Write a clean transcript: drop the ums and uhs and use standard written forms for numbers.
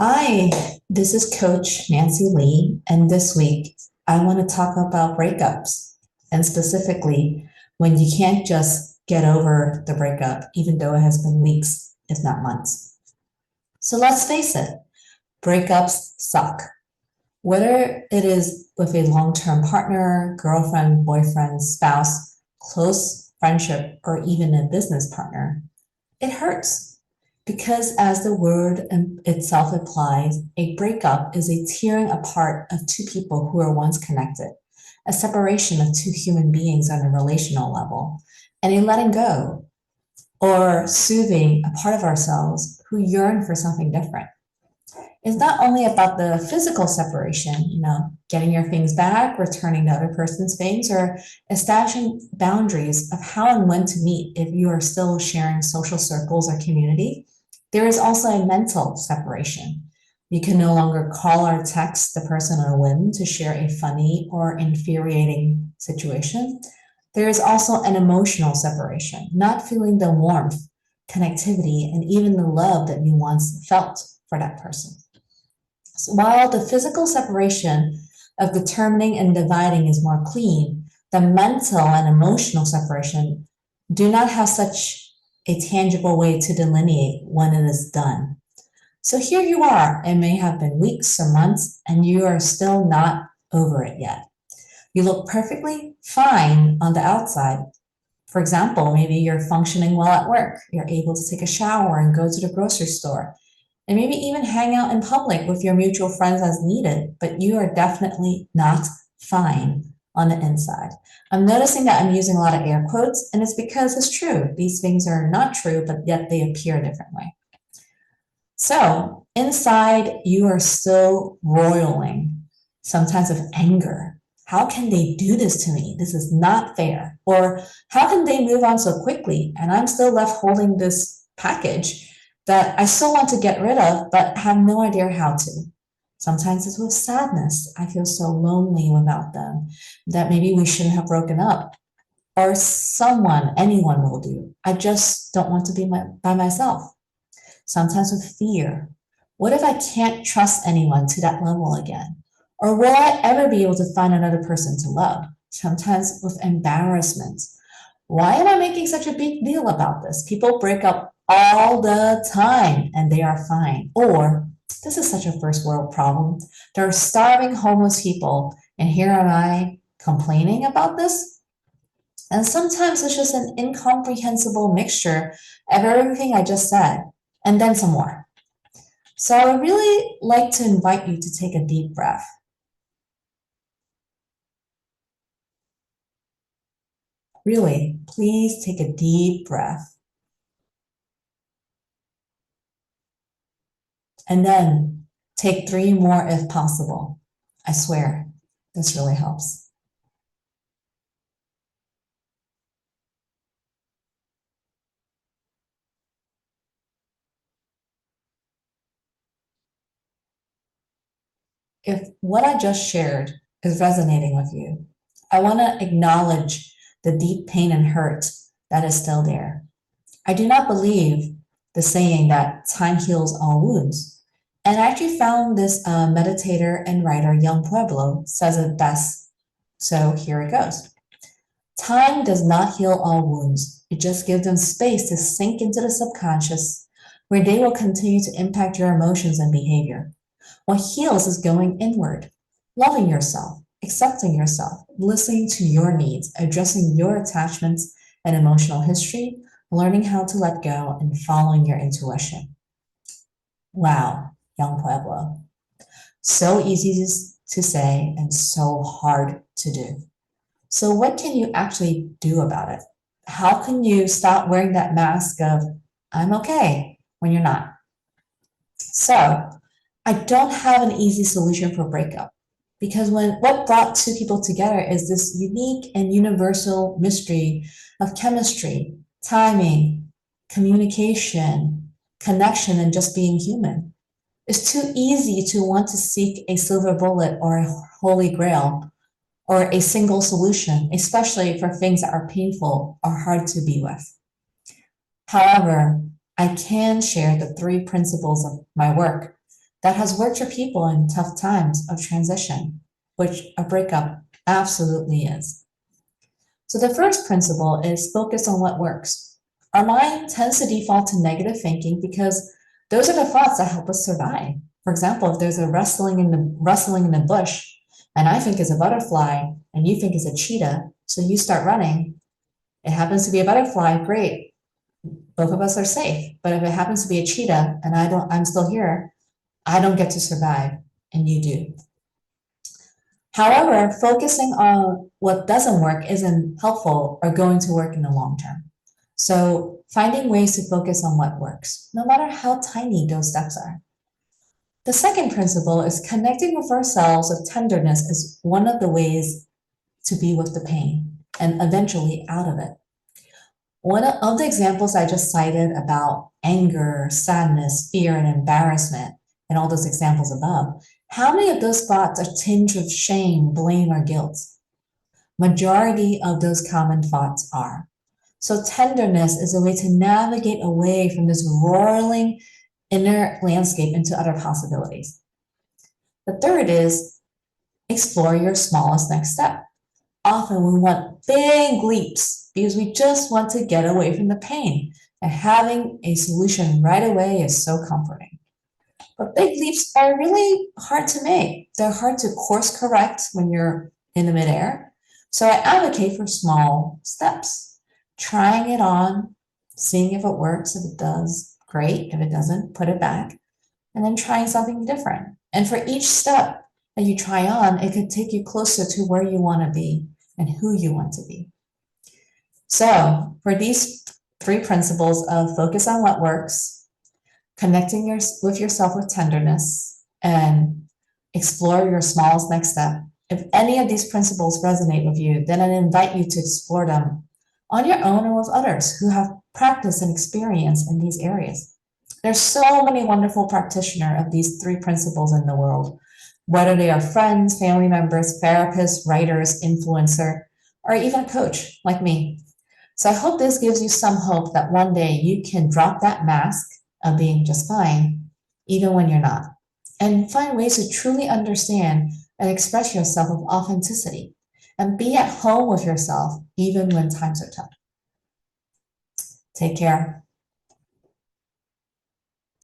Hi, this is Coach Nancy Lee, and this week I want to talk about breakups, and specifically when you can't just get over the breakup, even though it has been weeks, if not months. So let's face it, breakups suck. Whether it is with a long-term partner, girlfriend, boyfriend, spouse, close friendship, or even a business partner, it hurts because, as the word itself implies, a breakup is a tearing apart of two people who were once connected, a separation of two human beings on a relational level, and a letting go or soothing a part of ourselves who yearn for something different. It's not only about the physical separation, getting your things back, returning the other person's things, or establishing boundaries of how and when to meet if you are still sharing social circles or community. There is also a mental separation. You can no longer call or text the person on a whim to share a funny or infuriating situation. There is also an emotional separation, not feeling the warmth, connectivity, and even the love that you once felt for that person. So while the physical separation of determining and dividing is more clean, the mental and emotional separation do not have such a tangible way to delineate when it is done. So here you are, it may have been weeks or months, and you are still not over it yet. You look perfectly fine on the outside. For example, maybe you're functioning well at work, you're able to take a shower and go to the grocery store, and maybe even hang out in public with your mutual friends as needed, but you are definitely not fine on the inside. I'm noticing that I'm using a lot of air quotes, and it's because it's true. These things are not true, but yet they appear a different way. So inside, you are still roiling, sometimes of anger. How can they do this to me? This is not fair. Or how can they move on so quickly and I'm still left holding this package that I still want to get rid of, but have no idea how to? Sometimes it's with sadness. I feel so lonely without them that maybe we shouldn't have broken up. Or someone, anyone will do. I just don't want to be by myself. Sometimes with fear. What if I can't trust anyone to that level again? Or will I ever be able to find another person to love? Sometimes with embarrassment. Why am I making such a big deal about this? People break up all the time and they are fine. Or this is such a first world problem. There are starving homeless people, and here am I complaining about this? And sometimes it's just an incomprehensible mixture of everything I just said, and then some more. So I would really like to invite you to take a deep breath. Really, please take a deep breath. And then take three more if possible. I swear, this really helps. If what I just shared is resonating with you, I want to acknowledge the deep pain and hurt that is still there. I do not believe the saying that time heals all wounds. And I actually found this meditator and writer, Young Pueblo, says it best. So here it goes. Time does not heal all wounds. It just gives them space to sink into the subconscious, where they will continue to impact your emotions and behavior. What heals is going inward, loving yourself, accepting yourself, listening to your needs, addressing your attachments and emotional history, learning how to let go, and following your intuition. Wow, Young Pueblo. So easy to say and so hard to do. So, what can you actually do about it? How can you stop wearing that mask of, I'm okay, when you're not? So, I don't have an easy solution for breakup because what brought two people together is this unique and universal mystery of chemistry, timing, communication, connection, and just being human. It's too easy to want to seek a silver bullet or a holy grail or a single solution, especially for things that are painful or hard to be with. However, I can share the three principles of my work that has worked for people in tough times of transition, which a breakup absolutely is. So the first principle is focus on what works. Our mind tends to default to negative thinking because those are the thoughts that help us survive. For example, if there's a rustling in the bush, and I think is a butterfly, and you think is a cheetah, so you start running. It happens to be a butterfly, great. Both of us are safe. But if it happens to be a cheetah and I'm still here, I don't get to survive, and you do. However, focusing on what doesn't work isn't helpful or going to work in the long term. So finding ways to focus on what works, no matter how tiny those steps are. The second principle is connecting with ourselves with tenderness is one of the ways to be with the pain and eventually out of it. One of the examples I just cited about anger, sadness, fear, and embarrassment, and all those examples above, how many of those thoughts are tinged with shame, blame, or guilt? Majority of those common thoughts are. So tenderness is a way to navigate away from this roiling inner landscape into other possibilities. The third is explore your smallest next step. Often we want big leaps because we just want to get away from the pain, and having a solution right away is so comforting. But big leaps are really hard to make. They're hard to course correct when you're in the midair. So I advocate for small steps, trying it on, seeing if it works. If it does, great. If it doesn't, put it back, and then trying something different. And for each step that you try on, it could take you closer to where you want to be and who you want to be. So for these three principles of focus on what works, connecting with yourself with tenderness, and explore your smallest next step. If any of these principles resonate with you, then I invite you to explore them on your own or with others who have practice and experience in these areas. There's so many wonderful practitioners of these three principles in the world, whether they are friends, family members, therapists, writers, influencer, or even a coach like me. So I hope this gives you some hope that one day you can drop that mask of being just fine, even when you're not, and find ways to truly understand and express yourself with authenticity and be at home with yourself even when times are tough. Take care.